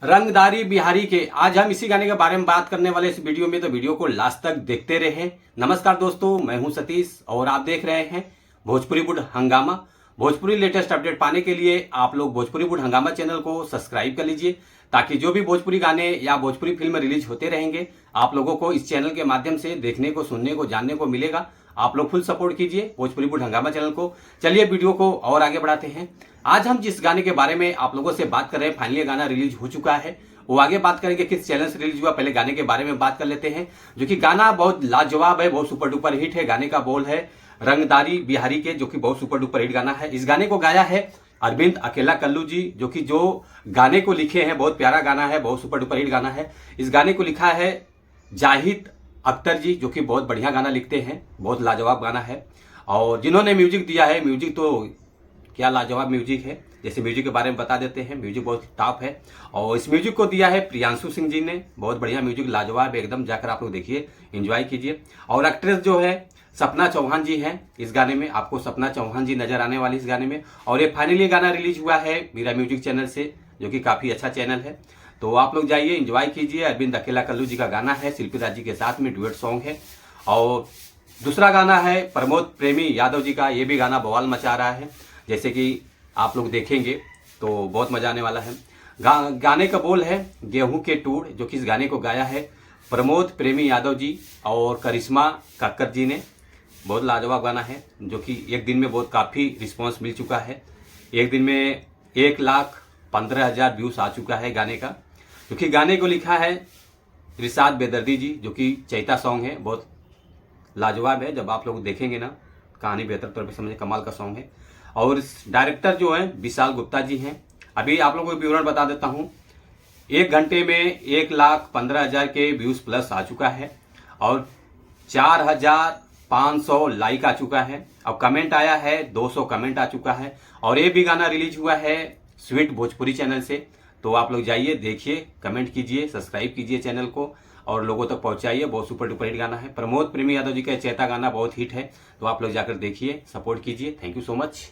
रंगदारी बिहारी के आज हम इसी गाने के बारे में बात करने वाले इस वीडियो में, तो वीडियो को लास्ट तक देखते रहें। नमस्कार दोस्तों, मैं हूं सतीश और आप देख रहे हैं भोजपुरी वुड हंगामा। भोजपुरी लेटेस्ट अपडेट पाने के लिए आप लोग भोजपुरी वुड हंगामा चैनल को सब्सक्राइब कर लीजिए, ताकि जो भी भोजपुरी गाने या भोजपुरी फिल्म रिलीज होते रहेंगे आप लोगों को इस चैनल के माध्यम से देखने को, सुनने को, जानने को मिलेगा। आप लोग फुल सपोर्ट कीजिए भोजपुरी वुड हंगामा चैनल को। चलिए वीडियो को और आगे बढ़ाते हैं। आज हम जिस गाने के बारे में आप लोगों से बात कर रहे हैं, फाइनली गाना रिलीज हो चुका है। वो आगे बात करेंगे किस चैनल से रिलीज हुआ, पहले गाने के बारे में बात कर लेते हैं। जो कि गाना बहुत लाजवाब है, बहुत सुपर डुपर हिट है। गाने का बोल है रंगदारी बिहारी के, जो कि बहुत सुपर डुपर हिट गाना है। इस गाने को गाया है अरविंद अकेला कल्लू जी, जो कि जो गाने को लिखे हैं बहुत प्यारा गाना है, बहुत सुपर डुपर हिट गाना है। इस गाने को लिखा है जाहिद अख्तर जी, जो कि बहुत बढ़िया गाना लिखते हैं, बहुत लाजवाब गाना है। और जिन्होंने म्यूजिक दिया है, म्यूजिक तो क्या लाजवाब म्यूजिक है। जैसे म्यूजिक के बारे में बता देते हैं, म्यूजिक बहुत टॉप है। और इस म्यूजिक को दिया है प्रियांशु सिंह जी ने, बहुत बढ़िया म्यूजिक, लाजवाब एकदम। जाकर आप लोग देखिए, एंजॉय कीजिए। और एक्ट्रेस जो है सपना चौहान जी हैं इस गाने में, आपको सपना चौहान जी नजर आने वाली इस गाने में। और ये फाइनली गाना रिलीज हुआ है मीरा म्यूजिक चैनल से, जो कि काफी अच्छा चैनल है। तो आप लोग जाइए, एंजॉय कीजिए। अरविंद अकेला कल्लू जी का गाना है, शिल्पी राज जी के साथ में डुएट सॉन्ग है। और दूसरा गाना है प्रमोद प्रेमी यादव जी का, ये भी गाना बवाल मचा रहा है। जैसे कि आप लोग देखेंगे तो बहुत मजा आने वाला है। गाने का बोल है गेहूं के टूड़, जो कि इस गाने को गाया है प्रमोद प्रेमी यादव जी और करिश्मा कक्कर जी ने। बहुत लाजवाब गाना है, जो कि एक दिन में बहुत काफ़ी रिस्पांस मिल चुका है। एक दिन में 1,15,000 व्यूज आ चुका है गाने का। क्योंकि गाने को लिखा है रिसात बेदर्दी जी, जो कि चैता सॉन्ग है, बहुत लाजवाब है। जब आप लोग देखेंगे ना, कहानी बेहतर तौर पे समझे, कमाल का सॉन्ग है। और डायरेक्टर जो हैं विशाल गुप्ता जी हैं। अभी आप लोगों को विवरण बता देता हूँ। 1 घंटे में 1,15,000 के व्यूज प्लस आ चुका है और 4,500 लाइक आ चुका है। अब कमेंट आया है 200 कमेंट आ चुका है। और ये भी गाना रिलीज हुआ है स्वीट भोजपुरी चैनल से। तो आप लोग जाइए, देखिए, कमेंट कीजिए, सब्सक्राइब कीजिए चैनल को और लोगों तक पहुंचाइए। बहुत सुपर डुपर हिट गाना है। प्रमोद प्रेमी यादव जी का चैता गाना बहुत हिट है। तो आप लोग जाकर देखिए, सपोर्ट कीजिए। Thank you so much.